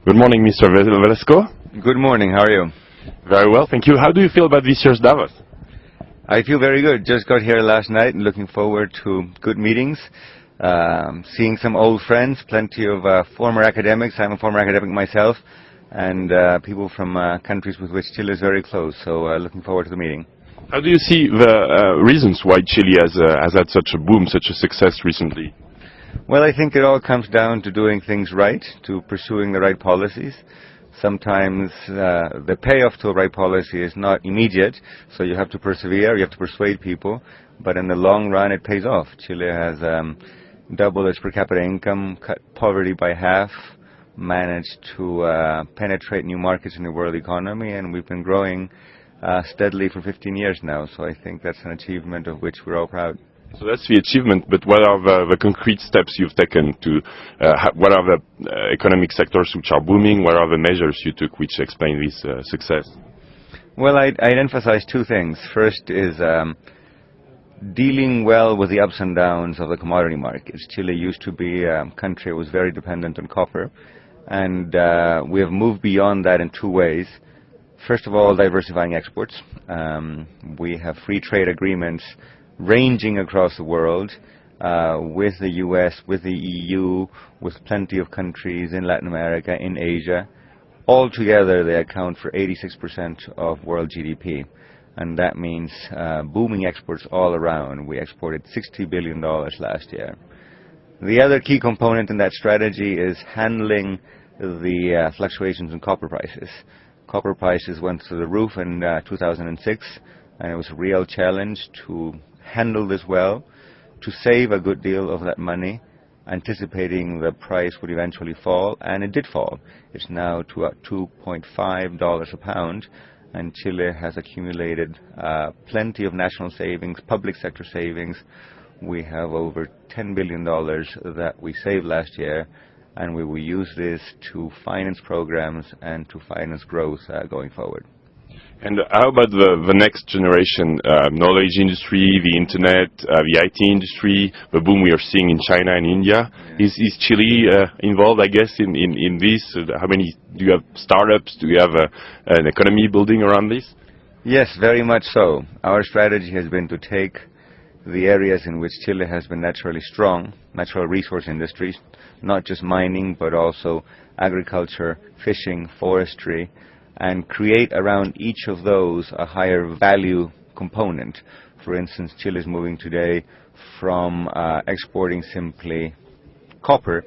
Good morning, Mr. Velasco. Good morning, how are you? Very well, thank you. How do you feel about this year's Davos? I feel very good. Just got here last night and looking forward to good meetings. Seeing some old friends, plenty of former academics. I'm a former academic myself, and people from countries with which Chile is very close, so looking forward to the meeting. How do you see the reasons why Chile has had such a boom, such a success recently? Well, I think it all comes down to doing things right, to pursuing the right policies. Sometimes the payoff to a right policy is not immediate, so you have to persevere, you have to persuade people, but in the long run it pays off. Chile has doubled its per capita income, cut poverty by half, managed to penetrate new markets in the world economy, and we've been growing steadily for 15 years now, so I think that's an achievement of which we're all proud. So that's the achievement, but what are the concrete steps you've taken to, what are the economic sectors which are booming, what are the measures you took which explain this success? Well, I'd emphasize two things. First is dealing well with the ups and downs of the commodity markets. Chile used to be a country that was very dependent on copper, and we have moved beyond that in two ways. First of all, diversifying exports. We have free trade agreements ranging across the world with the US, with the EU, with plenty of countries in Latin America, in Asia. Altogether, they account for 86% of world GDP, and that means booming exports all around. We exported $60 billion last year. The other key component in that strategy is handling the fluctuations in copper prices. Copper prices went through the roof in 2006, and it was a real challenge to handle this well, to save a good deal of that money, anticipating the price would eventually fall, and it did fall. It's now to $2.5 a pound, and Chile has accumulated plenty of national savings, public sector savings. We have over $10 billion that we saved last year, and we will use this to finance programs and to finance growth going forward. And how about the next generation, knowledge industry, the internet, the IT industry, the boom we are seeing in China and India? Yeah. Is Chile involved, I guess, in this? How many, do you have startups? Do you have an economy building around this? Yes, very much so. Our strategy has been to take the areas in which Chile has been naturally strong, natural resource industries, not just mining, but also agriculture, fishing, forestry, and create around each of those a higher value component. For instance, Chile is moving today from exporting simply copper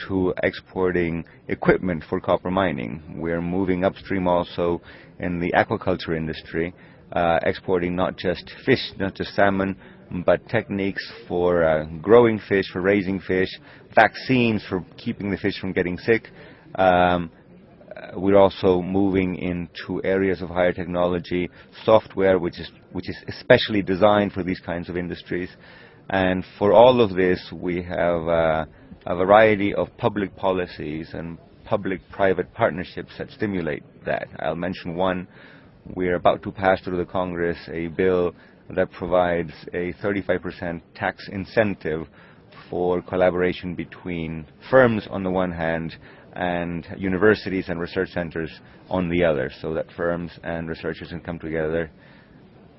to exporting equipment for copper mining. We're moving upstream also in the aquaculture industry, exporting not just fish, not just salmon, but techniques for growing fish, for raising fish, vaccines for keeping the fish from getting sick. We're also moving into areas of higher technology, software which is especially designed for these kinds of industries. And for all of this, we have a variety of public policies and public-private partnerships that stimulate that. I'll mention one. We're about to pass through the Congress a bill that provides a 35% tax incentive for collaboration between firms on the one hand and universities and research centers on the other, so that firms and researchers can come together,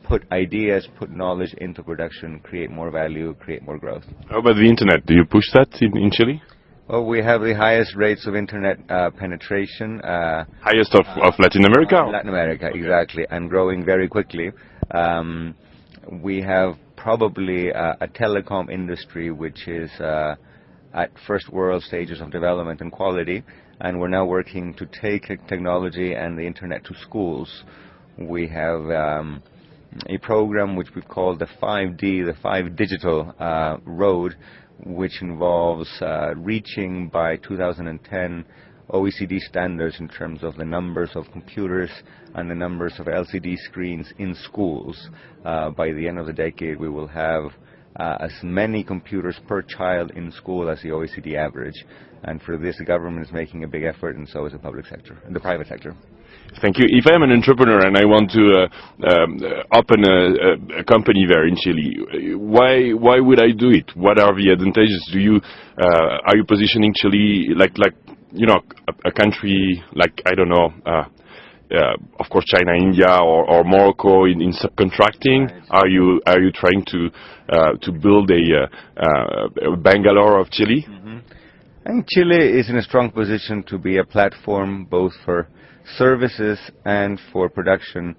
put ideas, put knowledge into production, create more value, create more growth. How about the internet? Do you push that in Chile? Well, we have the highest rates of internet penetration. Highest of Latin America? Latin America, exactly, and growing very quickly. We have probably a telecom industry which is at first world stages of development and quality, and we're now working to take technology and the internet to schools. We have a program which we call the 5D, the 5 Digital Road, which involves reaching by 2010 OECD standards in terms of the numbers of computers and the numbers of LCD screens in schools. By the end of the decade, we will have as many computers per child in school as the OECD average. And for this, the government is making a big effort, and so is the public sector, and the private sector. Thank you. If I'm an entrepreneur and I want to open a company there in Chile, why would I do it? What are the advantages? Are you positioning Chile like you know, a country like, I don't know, of course, China, India, or Morocco in subcontracting? Right. Are you trying to build a Bangalore of Chile? I think Chile is in a strong position to be a platform both for services and for production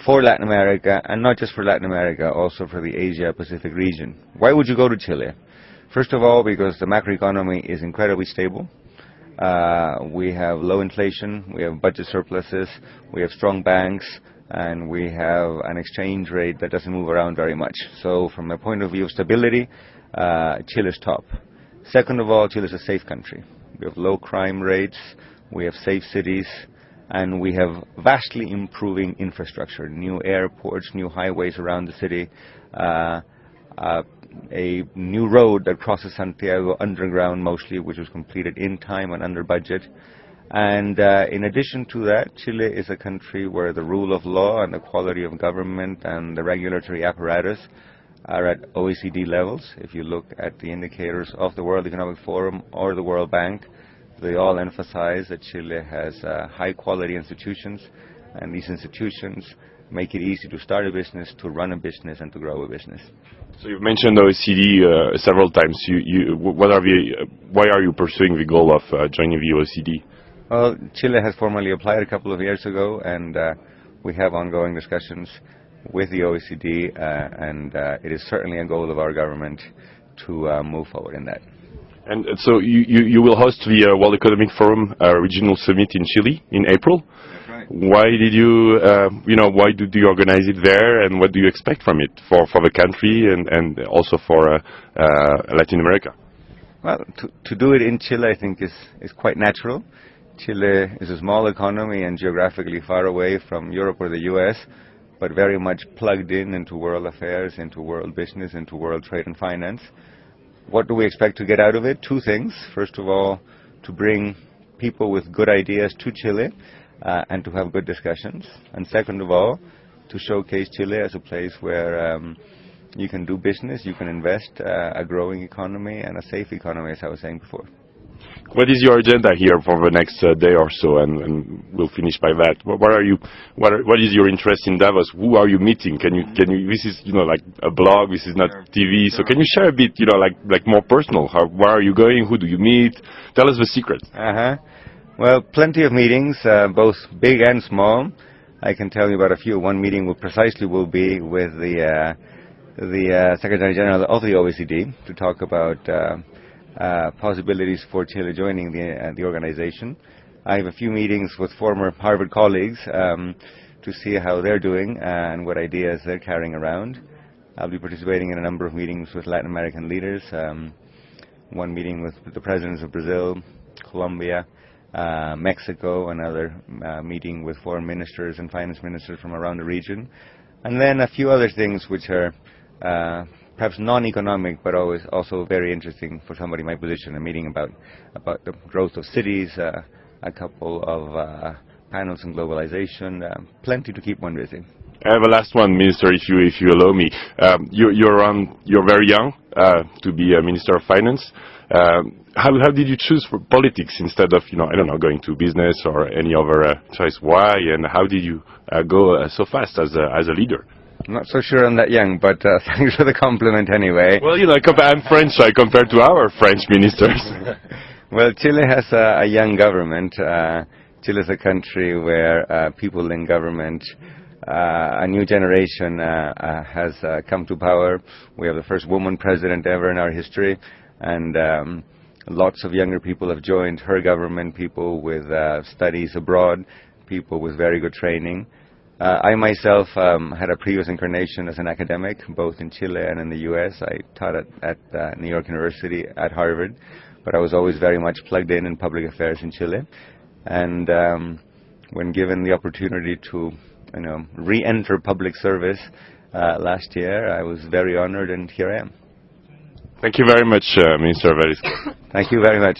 for Latin America, and not just for Latin America, also for the Asia-Pacific region. Why would you go to Chile? First of all, because the macroeconomy is incredibly stable. We have low inflation, we have budget surpluses, we have strong banks, and we have an exchange rate that doesn't move around very much. So from the point of view of stability, Chile is top. Second of all, Chile is a safe country. We have low crime rates, we have safe cities, and we have vastly improving infrastructure, new airports, new highways around the city, a new road that crosses Santiago underground mostly, which was completed in time and under budget. And in addition to that, Chile is a country where the rule of law and the quality of government and the regulatory apparatus are at OECD levels. If you look at the indicators of the World Economic Forum or the World Bank, they all emphasize that Chile has high-quality institutions, and these institutions make it easy to start a business, to run a business, and to grow a business. So you've mentioned OECD several times. Why are you pursuing the goal of joining the OECD? Well, Chile has formally applied a couple of years ago, and we have ongoing discussions with the OECD, and it is certainly a goal of our government to move forward in that. And so you will host the World Economic Forum Regional Summit in Chile in April. That's right. Why did you, why did you organize it there, and what do you expect from it for the country and also for Latin America? Well, to do it in Chile, I think is quite natural. Chile is a small economy and geographically far away from Europe or the US, but very much plugged into world affairs, into world business, into world trade and finance. What do we expect to get out of it? Two things. First of all, to bring people with good ideas to Chile and to have good discussions. And second of all, to showcase Chile as a place where you can do business, you can invest, a growing economy and a safe economy, as I was saying before. What is your agenda here for the next day or so, and we'll finish by that. What is your interest in Davos? Who are you meeting? Can you? This is like a blog. This is not TV. So can you share a bit? Like more personal. Where are you going? Who do you meet? Tell us the secret. Well, plenty of meetings, both big and small. I can tell you about a few. One meeting will be with the Secretary General of the OECD to talk about possibilities for Chile joining the organization. I have a few meetings with former Harvard colleagues to see how they're doing and what ideas they're carrying around. I'll be participating in a number of meetings with Latin American leaders. One meeting with the presidents of Brazil, Colombia, Mexico, another meeting with foreign ministers and finance ministers from around the region. And then a few other things which are perhaps non-economic, but always also very interesting for somebody in my position. A meeting about the growth of cities, a couple of panels on globalization, plenty to keep one busy. I have a last one, Minister, if you allow me. You're very young to be a Minister of Finance. How did you choose for politics instead of going to business or any other choice? Why, and how did you go so fast as a leader? I'm not so sure I'm that young, but thanks for the compliment anyway. Well, I'm French, so I compare to our French ministers. Well, Chile has a young government. Chile is a country where people in government, a new generation has come to power. We have the first woman president ever in our history, and lots of younger people have joined her government, people with studies abroad, people with very good training. I myself had a previous incarnation as an academic, both in Chile and in the US. I taught at New York University, at Harvard, but I was always very much plugged in public affairs in Chile. And when given the opportunity to re-enter public service last year, I was very honored, and here I am. Thank you very much, Minister Velasco. Thank you very much.